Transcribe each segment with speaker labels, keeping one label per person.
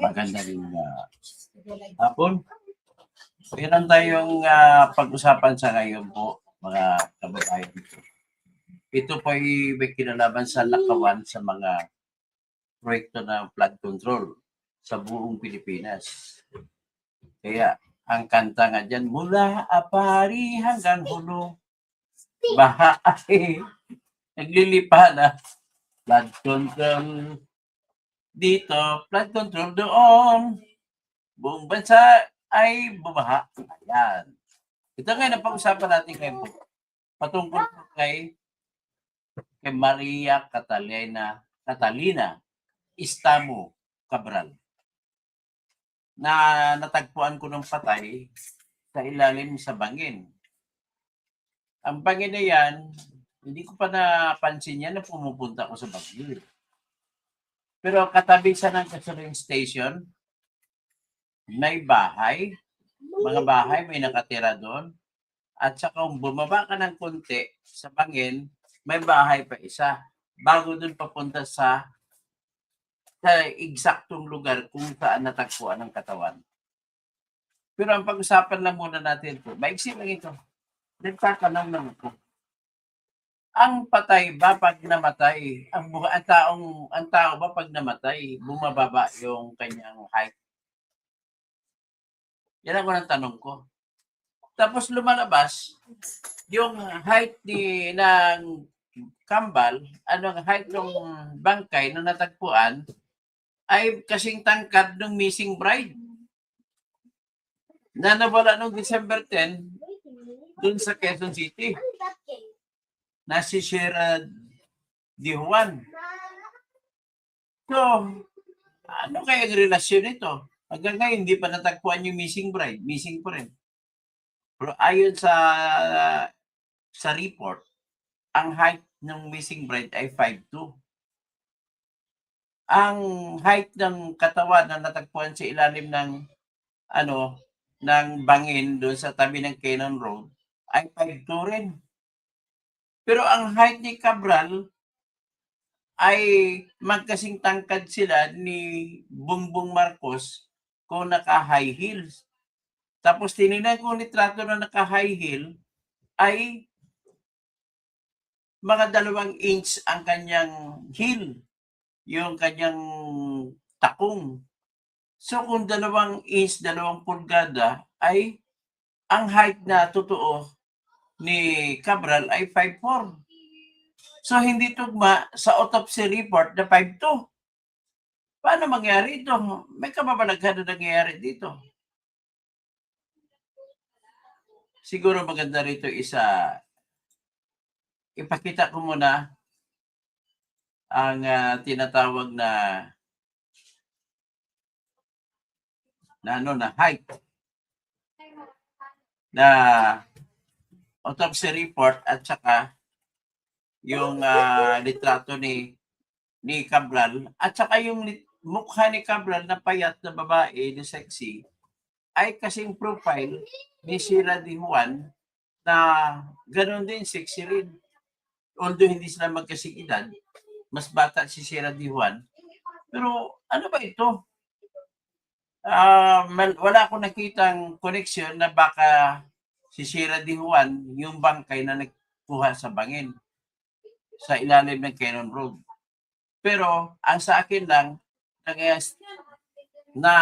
Speaker 1: Maganda rin hapon. Meron tayong pag-usapan sa ngayon po, mga kababayan. Ito po ay may kinalaman sa lakawan sa mga proyekto ng flood control sa buong Pilipinas. Kaya, ang kanta nga dyan, mula Apari hanggang Hulo, baha ay naglilipa na. Flood control dito, flood control doon. Buong bansa ay bumaha. Ayan. Ito ngayon ang pag-usapan natin ngayon po. Patungkol po kay Maria Catalina Istamo Cabral na natagpuan ko ng patay sa ilalim sa bangin. Ang bangin na yan, hindi ko pa napansin yan na pumupunta ko sa bangin. Pero katabi sa ng gasoline station, may bahay, mga bahay may nakatira doon. At saka kung bumaba ka ng konti sa bangin, may bahay pa isa. Bago doon papunta sa eksaktong lugar kung saan natagpuan ang katawan. Pero ang pag-usapan lang muna natin po, maiksi lang ito. Nagtatanong lang ako. Ang patay ba pag namatay, ang tao ba pag namatay, bumababa yung kanyang height? Yan ang unang tanong ko. Tapos lumalabas, yung height ng kambal, ang height ng bangkay na natagpuan, ay kasing tangkad ng missing bride na nawala noong December 10 dun sa Quezon City na si Shera Di Juan. So, ano kaya ang relasyon nito? Hanggang ngayon, hindi pa natagpuan yung missing bride. Missing pa rin. Pero ayon sa report, ang height ng missing bride ay 5'2". Ang height ng katawan na natagpuan sa ilalim ng ng bangin doon sa tabi ng Cannon Road ay 5'2" rin. Pero ang height ni Cabral ay magkasing tangkad sila ni Bongbong Marcos kung naka-high heels. Tapos tinignan ko litrato na naka-high heel ay mga 2 inch ang kanyang heel, yung kanyang takong. So kung 2 inch, 2 pulgada ay ang height na totoo ni Cabral ay 5'4". So hindi tugma sa autopsy report na 5'2". Paano mangyari ito? May kababalaghan na nangyayari dito. Siguro maganda rito ipakita ko muna ang tinatawag na height na autopsy report at saka yung litrato ni Cabral at saka yung mukha ni Cabral na payat na babae, na sexy, ay kasing profile ni Shera Di Juan na ganoon din, sexy rin. Although hindi sila magkasing edad, mas bata si Shera Di Juan. Pero ano ba ito? Wala akong nakitang connection na baka si Shera Di Juan yung bangkay na nagkuha sa bangin sa ilalim ng Cannon Road. Pero ang sa akin lang, na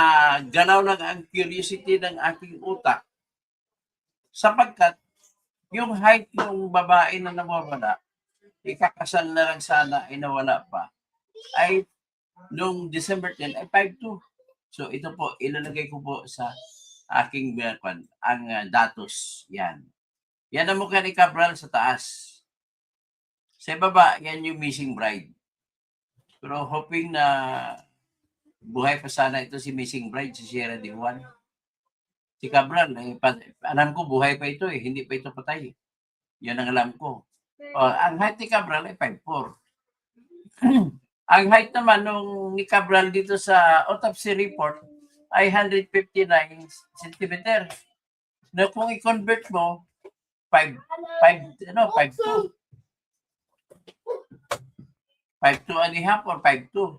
Speaker 1: galaw lang ang curiosity ng aking utak sapagkat yung height ng babae na nawawala, ikakasal na lang sana ay nawala pa, ay noong December 10 ay 5'2". So ito po, ilalagay ko po sa aking ang datos. Yan. Yan ang mukha ni Cabral sa taas. Sa baba, yan yung missing bride. Pero hoping na buhay pa sana ito si missing bride, si Shera Di Juan. Si Cabral, alam ko buhay pa ito hindi pa ito patay. Yan ang alam ko. Ang height ni Cabral ay 5'4". Ang height naman ni Cabral dito sa autopsy report ay 159 cm. Na kung i-convert mo, 5'2". 5'2 and a half or 5'2".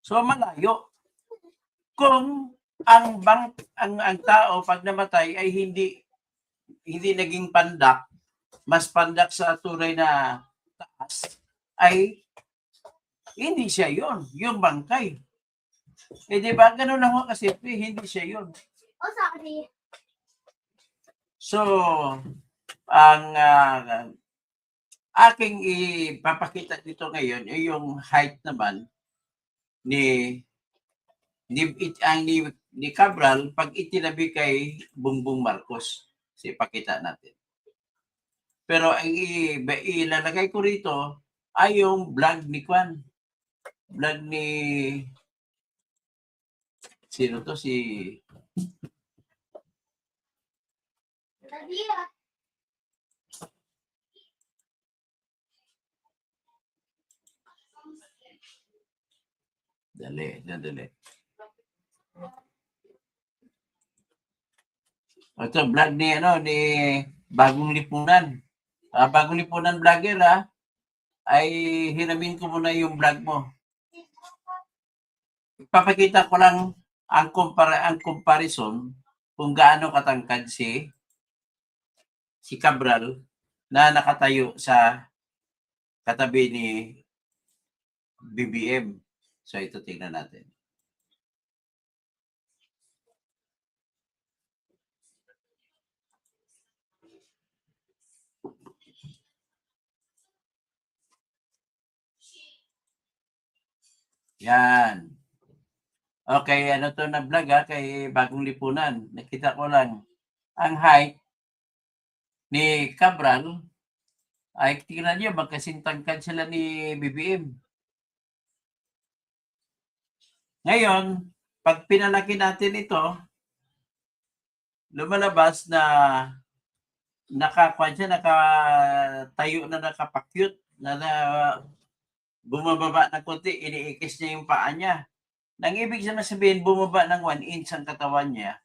Speaker 1: So malayo. kung ang tao pag namatay ay hindi naging pandak, mas pandak sa tunay na taas, ay hindi siya yon, yung bangkay. Eh di ba, ganun lang ho kasi, hindi siya yon. So, ang aking ipapakita dito ngayon ay yung height naman ni Cabral pag itinabi kay Bongbong Marcos. So, ipakita natin. Pero ang ilalagay ko rito ay yung vlog ni Kwan. Vlog ni sino to? Si Dali. Ito, vlog ni Bagong Lipunan. Bagong Lipunan vlogger ay hiramin ko muna yung vlog mo. Ipapakita ko lang ang comparison kung gaano katangkad si Cabral na nakatayo sa katabi ni BBM. So ito tingnan natin. Yan. Okay, ano to na vlog kay Bagong Lipunan. Nakita ko lang ang height ni Cabral ay tingnan niyo magkasintangkad sila ni BBM. Ngayon, pag pinalaki natin ito, lumalabas na nakatayo na nakapakyut na bumababa na konti, iniikis niya yung paa niya. Nang ibig sabihin, bumaba ng 1 inch ang katawan niya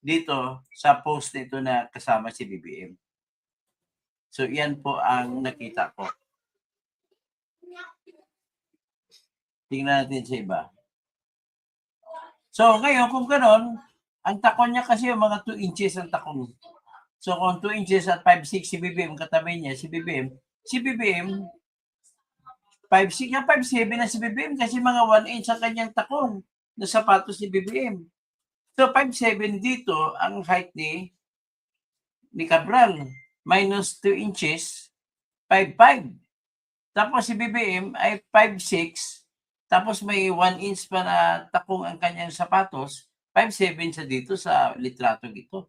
Speaker 1: dito sa post nito na kasama si BBM. So, yan po ang nakita ko. Tingnan natin sa iba. So, ngayon, kung gano'n, ang takon niya kasi yung mga 2 inches ang takon. So, kung 2 inches at 5'6 si BBM, katabi niya, si BBM, 5'6 na 5'7 na si BBM kasi mga 1 inch ang kanyang takong na sapatos ni BBM. So, 5'7 dito ang height ni Cabral. Minus 2 inches, 5'5. Tapos si BBM ay 5'6. Tapos may 1 inch pa na takong ang kanyang sapatos, 5'7 siya dito sa litrato ito.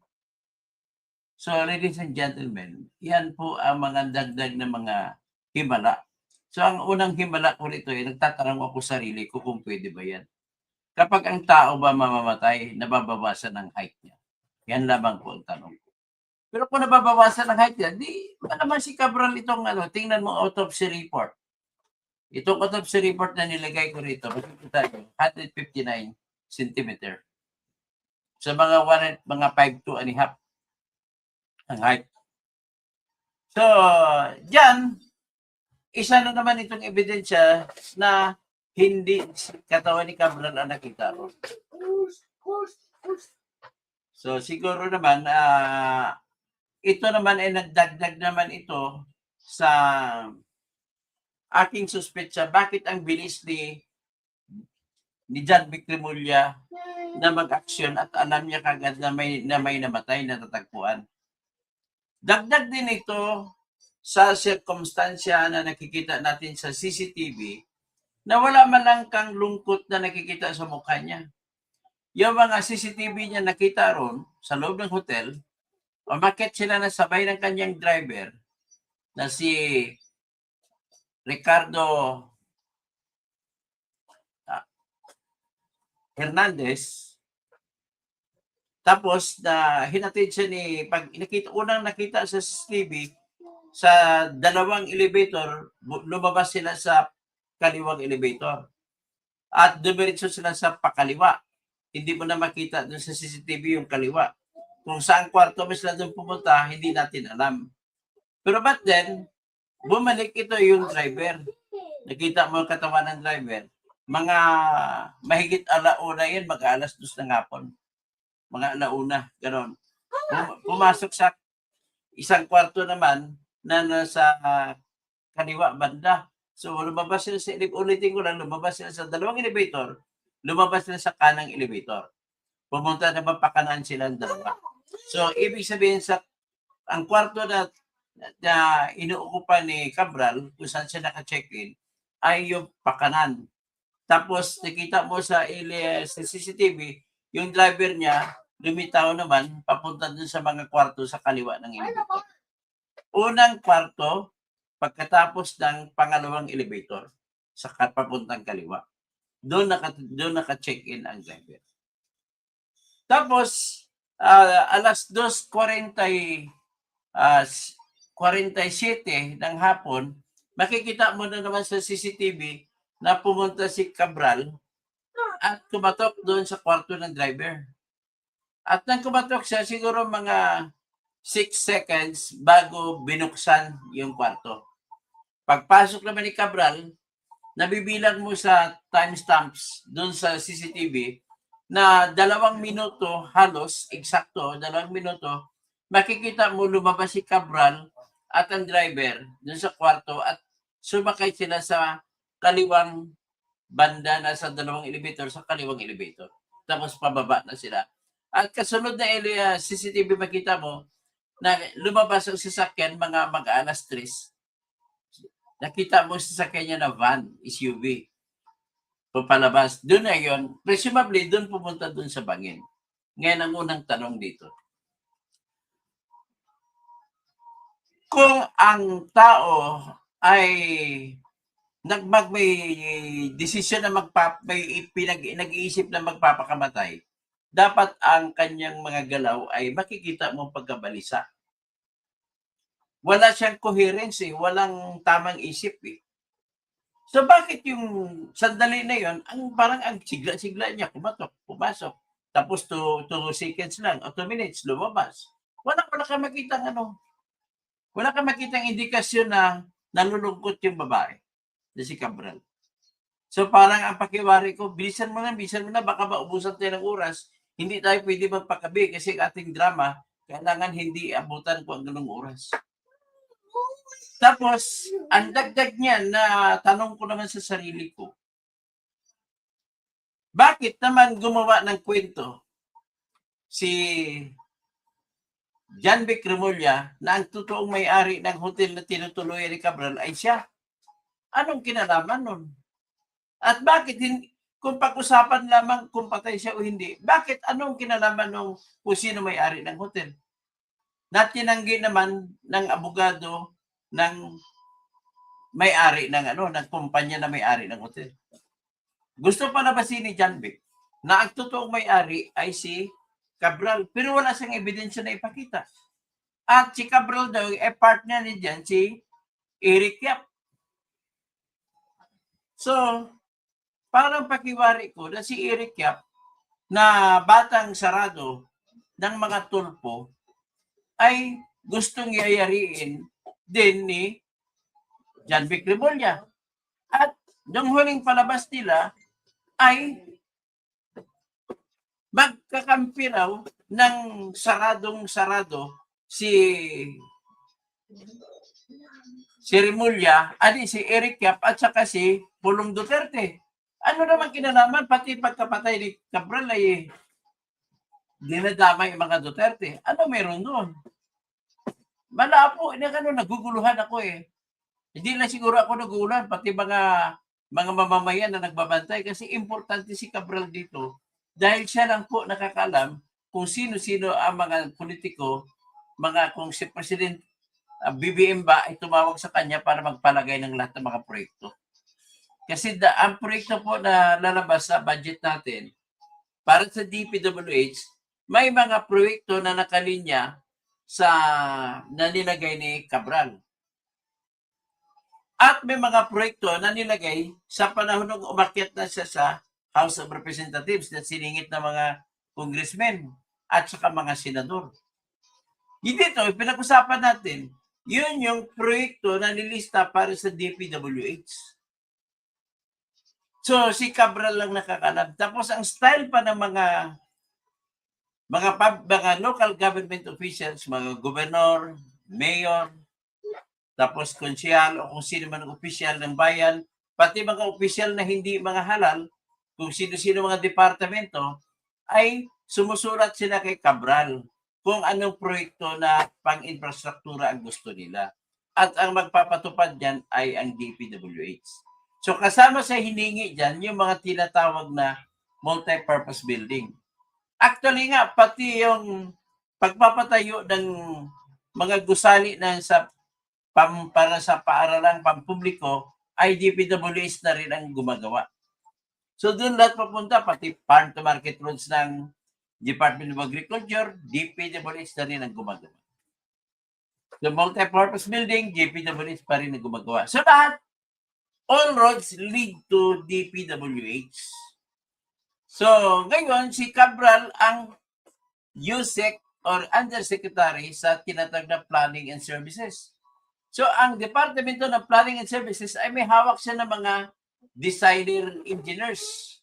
Speaker 1: So, ladies and gentlemen, yan po ang mga dagdag na mga himala. So, ang unang himala ko rito ay nagtatanong ako sarili ko kung pwede ba yan. Kapag ang tao ba mamamatay, nababawasan ng height niya. Yan lamang po ang tanong ko. Pero kung nababawasan ng height niya, di ba naman si Cabral itong tingnan mo autopsy report. Itong autopsy report na nilagay ko rito, makikita nyo, 159 cm. Sa mga 5'2" and a half ang height. So, dyan, isa na naman itong ebidensya na hindi katawan ni Cabral ang nakita ko. So, siguro naman, ito naman ay nagdagdag naman ito sa aking suspetsa. Bakit ang bilis ni John Vic Remulla na mag-aksyon at alam niya kagad na may namatay na tatagpuan. Dagdag din ito sa sirkumstansya na nakikita natin sa CCTV na wala man lang kang lungkot na nakikita sa mukha niya. Yung mga CCTV niya nakita ron sa loob ng hotel, umakyat sila na sabay ng kanyang driver na si Ricardo Hernandez. Tapos na hinatid siya unang nakita sa CCTV, sa dalawang elevator, lumabas sila sa kaliwang elevator. At dumiretso sila sa pakaliwa. Hindi mo na makita doon sa CCTV yung kaliwa. Kung saan kwarto mo sila doon pumunta, hindi natin alam. Pero but then, bumalik ito yung driver. Nakita mo yung katawan ng driver. mga mahigit alauna yan, mag-alas 2 ng hapon. Mga alauna, gano'n. Pumasok sa isang kwarto naman na nasa kaliwa banda. So lumabas sila sa ulitin ko lang, lumabas sila sa dalawang elevator, lumabas sila sa kanang elevator. Pumunta naman pa kanan silang dalawa. So ibig sabihin sa ang kwarto na inuukupan ni Cabral, kung saan siya naka-check-in, ay yung pakanan. Tapos nakita mo sa CCTV, yung driver niya lumitaw naman papunta dun sa mga kwarto sa kaliwa ng elevator. Unang kwarto, pagkatapos ng pangalawang elevator sa papuntang kaliwa. Doon naka-check-in ang driver. Tapos, alas 2:47 ng hapon, makikita mo na naman sa CCTV na pumunta si Cabral at kumatok doon sa kwarto ng driver. At nang kumatok siya, siguro mga 6 seconds bago binuksan yung kwarto. Pagpasok naman ni Cabral, nabibilang mo sa timestamps doon sa CCTV na 2 minuto halos, eksakto, 2 minuto, makikita mo lumabas si Cabral at ang driver doon sa kwarto at sumakay sila sa kaliwang banda na sa dalawang elevator, sa kaliwang elevator. Tapos pababa na sila. At kasunod na CCTV makita mo na lumabas ang sasakyan mga mag-alas 3. Nakita mo sa sasakyan niya na van, SUV. Papalabas. Doon na yun. Presumably, doon pumunta doon sa bangin. Ngayon ang unang tanong dito. Kung ang tao ay may desisyon na nag-iisip na magpapakamatay, dapat ang kanyang mga galaw ay makikita mo pagkabalisa. Wala siyang coherence walang tamang isip So bakit yung sandali na yon, parang ang sigla-sigla niya, pumasok. Tapos 2 seconds lang, o 2 minutes, lumabas. Wala ka makitang wala ka makitang indikasyon na nalulungkot yung babae na si Cabral. So parang ang pakiwari ko, bilisan mo na, baka maubusan tayo ng oras. Hindi tayo pwede magpakabi kasi ating drama, kailangan hindi abutan ko ang ganung oras. Tapos, ang dagdag niya na tanong ko naman sa sarili ko, bakit naman gumawa ng kwento si John Vic Remulla na ang totoong may-ari ng hotel na tinutuloy ni Cabral ay siya? Anong kinalaman nun? At bakit kung pag-usapan lamang kung patay siya o hindi, bakit anong kinalaman nung kung sino may-ari ng hotel? Na tinanggi naman ng abogado ng may-ari ng ng kumpanya na may-ari ng hotel. Gusto palabasin ni John Vic na ang totoong may-ari ay si Cabral, pero wala siyang ebidensya na ipakita. At si Cabral daw ay partner ni Jan, si Eric Yap. So, parang pakiwari ko na si Eric Yap na batang sarado ng mga tulpo ay gustong yayariin din ni John Vic Remulla. At nung huling palabas nila ay magkakampi raw ng saradong-sarado si Remulla, si Eric Yap at saka si Pulong Duterte. Ano naman kinalaman, pati pagkapatay ni Cabral ay dinadamay yung mga Duterte. Ano meron doon? Malabo, naguguluhan ako Hindi lang siguro ako naguguluhan, pati mga mamamayan na nagbabantay kasi importante si Cabral dito dahil siya lang po nakakalam kung sino-sino ang mga politiko, kung si President BBM ba ay tumawag sa kanya para magpalagay ng lahat ng mga proyekto. Kasi ang proyekto po na lalabas sa budget natin para sa DPWH, may mga proyekto na nakalinya sa nilagay ni Cabral. At may mga proyekto na nilagay sa panahon ng umakyat na siya sa House of Representatives na siningit ng mga congressmen at saka mga senador. Dito, pinag-usapan natin, yun yung proyekto na nilista para sa DPWH. So, si Cabral lang nakakalab. Tapos, ang style pa ng mga local government officials, mga gobernador, mayor, tapos konsyal o kung sino man ang opisyal ng bayan, pati mga opisyal na hindi mga halal, kung sino-sino mga departamento, ay sumusulat sila kay Cabral kung anong proyekto na pang-infrastruktura ang gusto nila. At ang magpapatupad dyan ay ang DPWH. So kasama sa hiningi dyan yung mga tinatawag na multi-purpose building. Actually nga, pati yung pagpapatayo ng mga gusali na para sa paaralang pampubliko, ay DPWH na rin ang gumagawa. So doon lahat papunta, pati farm to market roads ng Department of Agriculture, DPWH na rin ang gumagawa. The multi-purpose building, DPWH pa rin ang gumagawa. So lahat, all roads lead to DPWH. So ngayon, si Cabral ang USEC or Undersecretary sa tinatawag na Planning and Services. So ang Departamento ng Planning and Services ay may hawak siya ng mga designer engineers.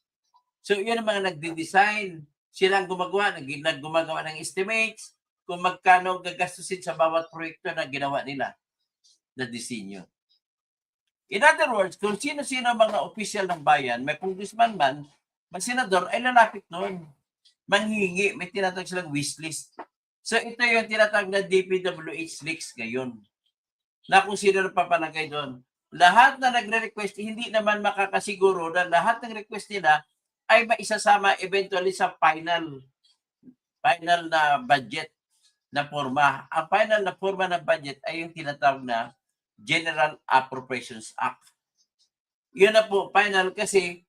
Speaker 1: So yun ang mga nagde-design. Sila ang gumagawa ng estimates kung magkano gagastusin sa bawat proyekto na ginawa nila na disenyo. In other words, kung sino-sino mga opisyal ng bayan, may congressman man, may senador, ay lalapit doon. Manghingi, may tinatawag silang wishlist. So ito yung tinatawag na DPWH leaks ngayon. Na kung sino na papalagay doon. Lahat na nagre-request, hindi naman makakasiguro na lahat ng request nila ay maisasama eventually sa final na budget na forma. Ang final na forma ng budget ay yung tinatawag na General Appropriations Act. Yun na po, final, kasi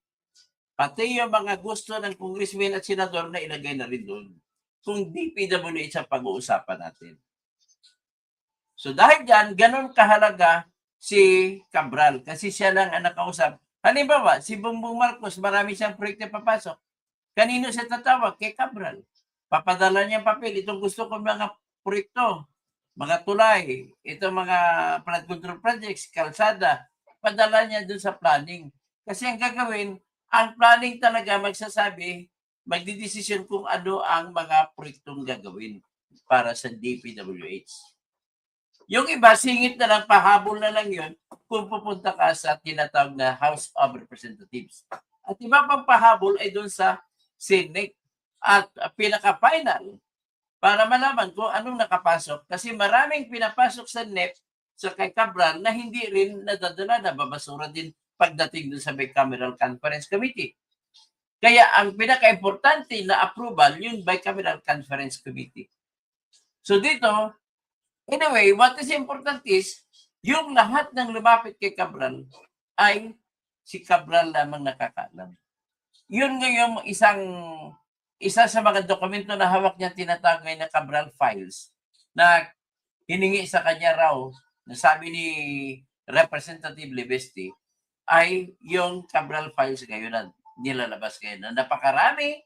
Speaker 1: pati yung mga gusto ng congressman at senador na ilagay na rin doon. Kung DPWH ang pag-uusapan natin. So dahil dyan, ganun kahalaga si Cabral kasi siya lang ang nakausap. Halimbawa, si Bongbong Marcos, marami siyang proyekto papasok. Kanino siya tatawag? Kay Cabral. Papadala niya papel. Itong gusto ko mga proyekto, mga tulay, itong mga flood control projects, kalsada. Padala niya dun sa planning. Kasi ang gagawin, ang planning talaga magsasabi, magdidesisyon kung ano ang mga proyektong gagawin para sa DPWH. Yung iba, singit na lang, pahabol na lang yun kung pupunta ka sa tinatawag na House of Representatives. At iba pang pahabol ay doon sa Senate. At pinaka-final, para malaman kung anong nakapasok, kasi maraming pinapasok sa NEP sa kay Cabral na hindi rin nadadala, na babasura din pagdating doon sa Bicameral Conference Committee. Kaya ang pinaka-importante na approval, yung Bicameral Conference Committee. So dito, anyway, what is important is, yung lahat ng lumapit kay Cabral ay si Cabral lamang nakakaalam. Yun ngayon isa sa mga dokumento na hawak niya tinatawag na Cabral Files na hiningi sa kanya raw, na sabi ni Representative Libesti, ay yung Cabral Files ngayon na nilalabas ngayon. Na napakarami,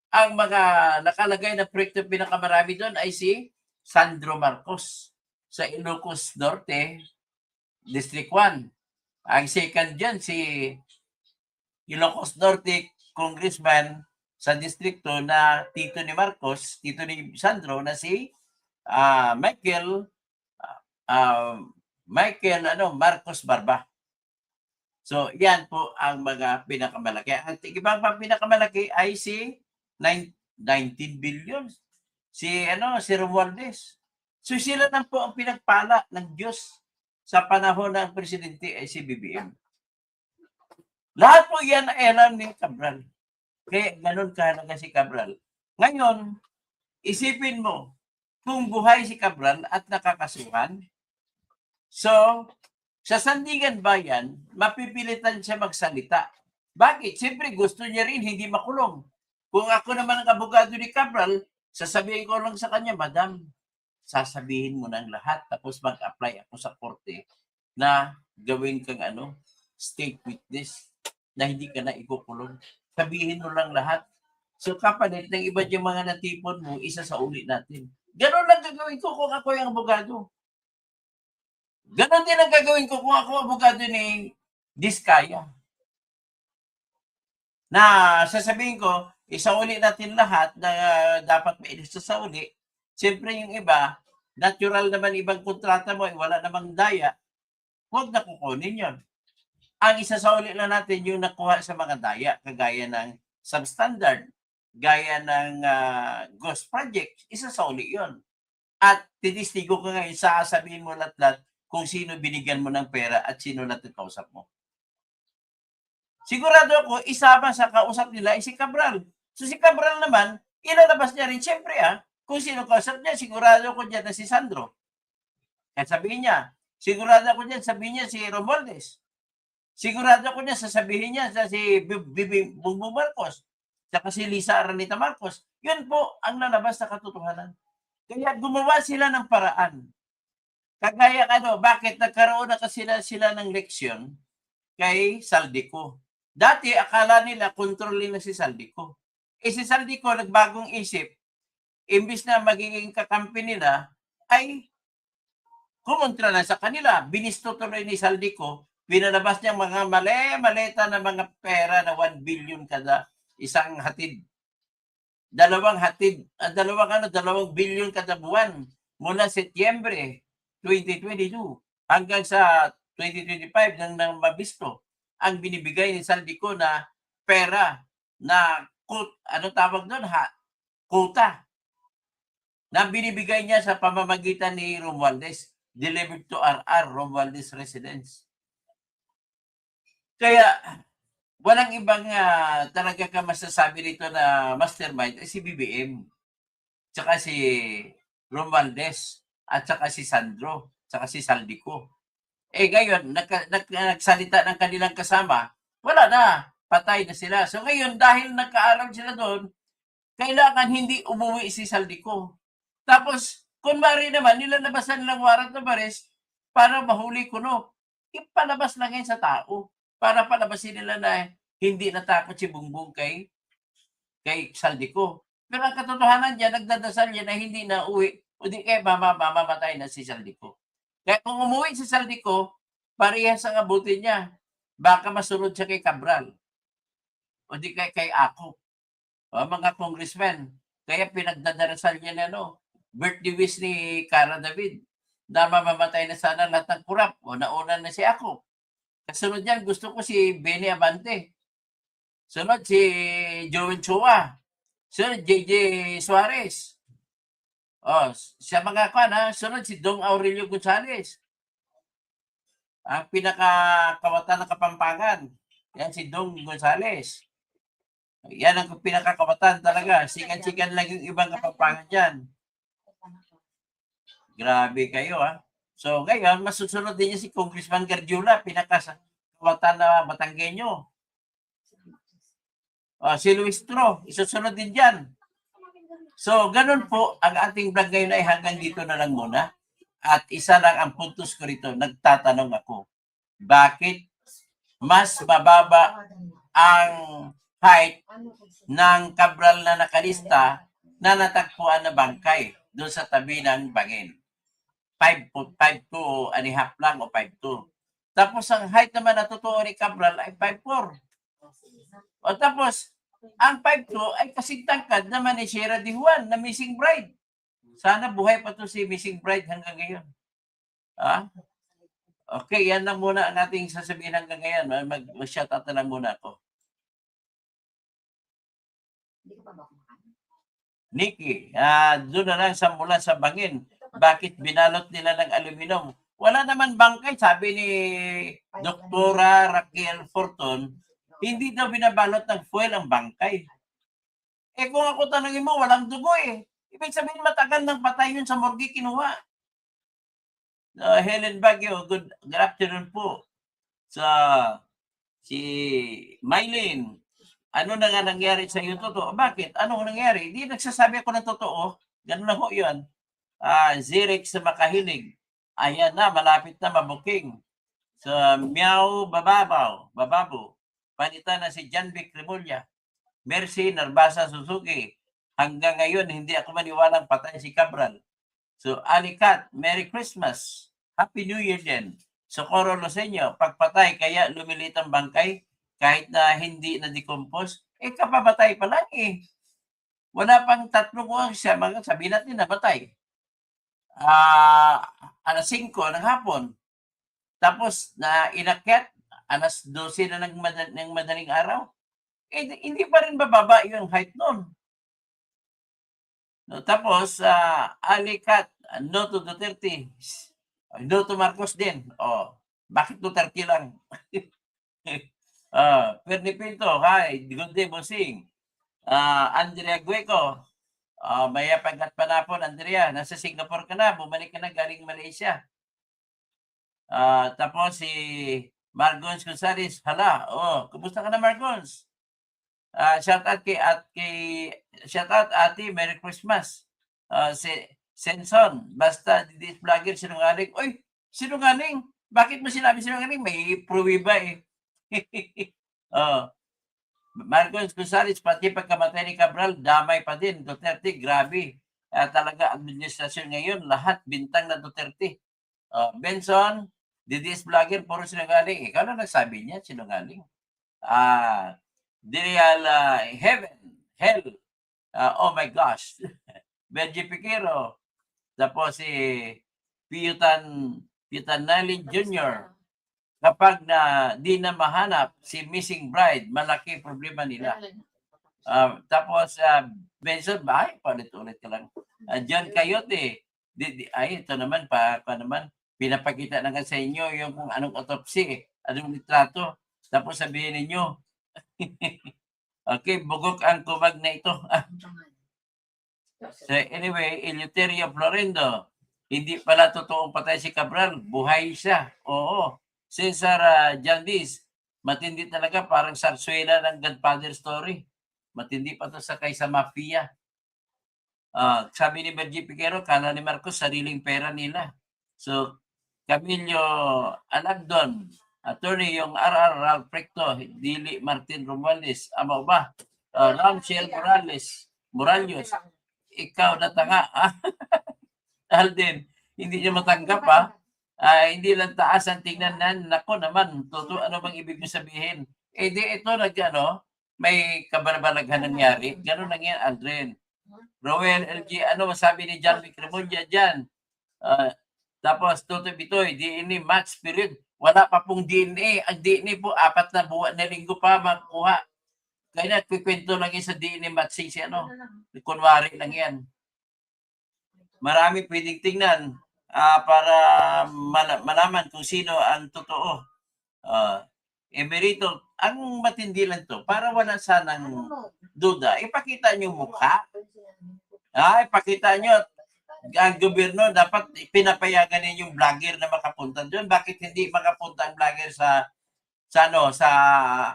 Speaker 1: ang mga nakalagay na proyekto, pinakamarami doon ay si Sandro Marcos sa Ilocos Norte, District 1. Ang second dyan, si Ilocos Norte Congressman sa District 2 na tito ni Marcos, tito ni Sandro, na si Michael Marcos Barba. So, yan po ang mga pinakamalaki. Ang ibang pang pinakamalaki ay si 19 billion. Si Romualdez. So sila lang po ang pinagpala ng Diyos sa panahon ng presidente ay si BBM. Lahat po yan ay alam ni Cabral. Kaya ganun kahalaga si Cabral. Ngayon, isipin mo, kung buhay si Cabral at nakakasuhan, so, sa Sandigan Bayan, mapipilitan siya magsalita. Bakit? Siyempre, gusto niya rin hindi makulong. Kung ako naman ang abogado ni Cabral, sasabihin ko lang sa kanya, Madam, sasabihin mo ng lahat, tapos mag-apply ako sa korte na gawin kang state witness na hindi ka na ikukulong. Sabihin mo lang lahat. So kapalit ng iba yung mga natipon mo, isa sa uli natin. Ganon lang gagawin ko kung ako yung abogado. Ganon din ang gagawin ko kung ako abogado ni Diskaya. Na sasabihin ko, isauli natin lahat na dapat may isasauli. Siyempre yung iba, natural naman ibang kontrata mo, wala namang daya, huwag na kukunin yun. Ang isasauli na natin yung nakuha sa mga daya, kagaya ng substandard, gaya ng ghost project, isasauli yun. At titistigo ka ngayon, sasabihin mo lahat kung sino binigyan mo ng pera at sino natikausap mo. Sigurado ako, isama sa kausap nila ay si Cabral. So si Cabral naman, ilalabas niya rin, siyempre kung sino kausap niya, sigurado ko dyan na si Sandro. At sabihin niya, sigurado ako dyan, sabihin niya si Romualdez. Sigurado ako dyan, sasabihin niya sa si Bongbong Marcos, saka si Lisa Araneta Marcos. Yun po ang lalabas na katotohanan. Kaya gumawa sila ng paraan. Kagaya bakit nagkaroon na kasi sila ng leksyon kay Saldico. Dati, akala nila kontrolin na si Saldico. Si Saldico, nagbagong isip, imbis na magiging kakampi nila, ay kumontra na sa kanila. Binisto tuloy ni Saldico, pinalabas niya mga maleta na mga pera na 1 billion kada isang hatid. Dalawang billion kada buwan mula Setyembre 2022 hanggang sa 2025 nang mabisto ang binibigay ni Saldico na pera na tawag doon quota na binibigay niya sa pamamagitan ni Romualdez, delivered to RR Romualdez residence. Kaya walang ibang talaga ka masasabi rito na mastermind si BBM, tsaka si Romualdez, at tsaka si Sandro, tsaka si Saldico. Ngayon, nagsalita ng kanilang kasama, wala na, patay na sila. So ngayon, dahil nagkaalam sila doon, kailangan hindi umuwi si Saldico. Tapos, kunwari naman, nilalabasan nilang warrant of arrest para mahuli kuno. Ipalabas lang yan sa tao para palabasin nila na hindi natakot si Bongbong kay Saldico. Pero ang katotohanan dyan, nagdadasal yan na hindi na uwi o di kaya mamamatay na si Saldico. Kaya kung umuwi si Saldico, parehas ang abuti niya. Baka masunod siya kay Cabral. O di kay Ako. O mga congressmen. Kaya pinagdadarasal niya na birthday wish ni Cara David na mamamatay na sana lahat ng kurap. O nauna na si Ako. Kasunod niyan, gusto ko si Benny Abante. Sunod si Joel Chua. Sunod JJ Suarez. Sa mga sunod si Dong Aurelio Gonzales. Ang pinakakawatan ng Kapampangan, yan si Dong Gonzales. Yan ang pinakakawatan talaga. Sikan-sikan lang yung ibang Kapampangan dyan. Grabe kayo So ngayon, masusunod din niya si Congressman Garjula, pinakakawatan na Batanggenyo. Si Luis Tro, isusunod din dyan. So, ganun po ang ating vlog ngayon ay hanggang dito na lang muna. At isa lang ang puntos ko rito, nagtatanong ako, bakit mas mababa ang height ng Cabral na nakalista na natagpuan na bangkay doon sa tabi ng bangin? 5'2" and a half lang o 5'2". Tapos ang height naman na totoo ni Cabral ay 5'4". O tapos, ang 5'2" ay kasing tangkad naman ni Sierra de Juan na missing bride. Sana buhay pa to si missing bride hanggang ngayon. Okay, yan lang muna ang ating sasabihin hanggang ngayon. Mag-shoutout na lang muna ako. Nikki, doon na lang sa mula sa bangin. Bakit binalot nila ng aluminum? Wala naman bangkay, sabi ni Doktora Raquel Forton, hindi daw binabalot ng foil ang bangkay. Kung ako tanongin mo, walang dugo Ibig sabihin, matagal nang patay yun sa morgue kinuha. Helen Baguio, good afternoon po. Si Mylene, ano na nga nangyari sa iyo totoo? Bakit? Ano nangyari? Hindi nagsasabi ako ng totoo. Ganun na ho yun. Zirek sa makahilig. Ayan na, malapit na mabuking. Meow Bababo. Panitan na si John Vic Remulla. Mercy Narbasa Suzuki. Hanggang ngayon, hindi ako maniwalang patay si Cabral. So, Alicat, Merry Christmas. Happy New Year din. Socorro Loseño, pagpatay kaya lumilit ang bangkay. kahit na hindi na-decompose, kapabatay pa lang eh. Wala pang 3 oras siya, mga sabihin natin namatay. 5:00 ng hapon. Tapos na inakyat, 12:00 na ng madaling araw. Hindi pa rin bababa yung height nun. No, tapos, alikat, no to Duterte. No to Marcos din. Bakit Duterte lang? Perny Pinto, hi. Good day, bossing. Andrea Gueco, maya pagkat panapon, Andrea, nasa Singapore ka na, bumalik ka na galing Malaysia. Tapos si Margons Gonzales, hala, kumusta ka na Margons? Shout out shout out ate, Merry Christmas. Si Senson, basta this vlogger sinungaling. Oy, sinungaling? Bakit mo sinabi sinungaling? May pruwiba eh. Marcos Gonzales, pati pagkamatay ni Cabral, damay pa din. Duterte, grabe. Talaga, administrasyon ngayon, lahat bintang na Duterte. Benson, DDS vlogger, puro sinungaling. Ikaw na nagsabi niya, sinungaling. Dirial Heaven, Hell, oh my gosh. Benji Piquero, tapos si Piutan Nalin Jr., kapag di na mahanap si missing bride, malaki problema nila. Tapos Benson, paulit-ulit ka lang. John Coyote, ito naman, naman, pinapakita na sa inyo yung kung anong autopsy, anong litrato. Tapos sabihin ninyo, okay, bugok ang kumag na ito. So anyway, Eleuterio Florendo, hindi pala totoong patay si Cabral, buhay siya. Oo. Cesar Jandis, matindi talaga, parang sarsuela ng Godfather story. Matindi pa to sa kaysa mafia. Sabi ni Benji Piquero, kala ni Marcos, sariling pera nila. So, Camilo Alagdon, attorney yung RR Ralph Recto, Dili Martin Romualdez, ama ba? Ramsel Morales, ikaw na tanga. Alden, hindi niya matanggap hindi lang taas ang tingnan na, nako naman, ano bang ibig mo sabihin? Di ito may kabalbalaghan nangyari. Ganun lang yan, Aldrin. Roel LG, ano masabi ni John Vicremulla dyan? Tapos, Toto Bitoy, DNA match period. Wala pa pong DNA. Ang DNA po, 4 na buwan na linggo pa makuha. Kaya nagkikwento lang yan sa DNA match si kunwari lang yan. Marami pwedeng tingnan para malaman kung sino ang totoo. Emerito, ang matindi lang to, para wala sanang duda, ipakita nyo mukha. Ipakita nyo, ang gobyerno dapat pinapayagan din yung vlogger na makapunta doon. Bakit hindi makapunta ang vlogger sa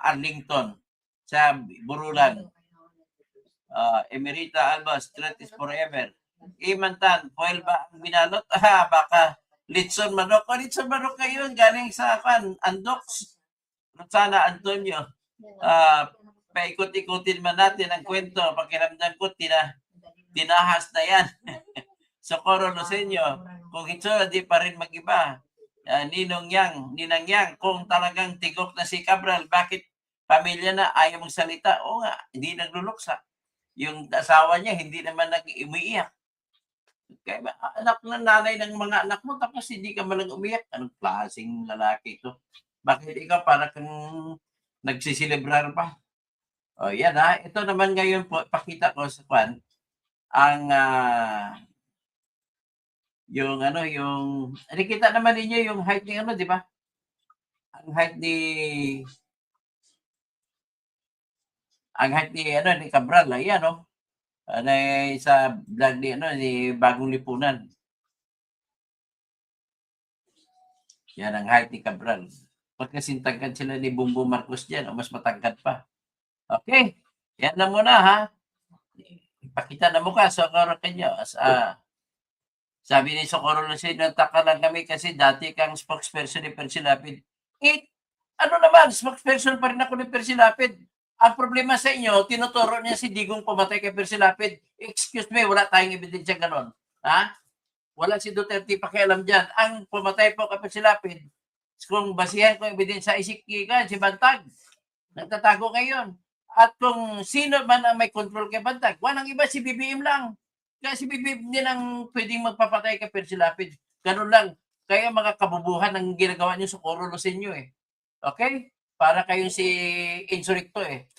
Speaker 1: Arlington, sa Burulan? Emerita Alba, straight is forever. Imantan, foil ba ang binalot? Baka Litson Manok. Litson Manok kayo, galing sa Andox. Sana Antonio. Paikot-ikutin man natin ang kwento. Pakiramdam ko, tinahas na yan. Socorro Lucenio, kung ito, di pa rin mag-iba. Ninang Yang, kung talagang tigok na si Cabral, bakit pamilya na ayaw mong salita? Oo nga, hindi nagluluksa. Yung asawa niya, hindi naman nag-umiiyak. Kaya anak ng nanay ng mga anak mo, tapos hindi ka malang umiyak. Anong klaseng lalaki ito? Bakit ikaw para kang nagsisilibrar pa? Yan ito naman ngayon po, pakita ko sa kwan, ang yung nakikita naman ninyo yung height ni di ba? Ang height ni Cabral, ayan sa vlog ni Bagong Lipunan. Yan ang height ni Cabral. Pagkasintangkad sila ni Bongbong Marcos dyan, o mas matangkad pa. Okay, yan na muna Ipakita na mukha, Socorro kanyo. Sabi ni Socorro Luceno, taka lang kami kasi dati kang spokesperson ni Percy Lapid. Ano naman, spokesperson pa rin ako ni Percy Lapid. Ang problema sa inyo, tinuturo niya si Digong pumatay kay Percy Lapid. Excuse me, wala tayong ebidensya ganon. Wala si Duterte pakialam dyan. Ang pumatay po kay Percy Lapid, kung basihan ko ebidensya, si Bantag. Nagtatago ngayon. At kung sino man ang may control kay Bantag, walang iba si BBM lang. Kaya si BBM din ang pwedeng magpapatay kay Percy Lapid. Ganun lang. Kaya mga kabubuhan ang ginagawa niyo sa Corulo sa inyo eh. Okay? Para kayong si Insurrecto eh.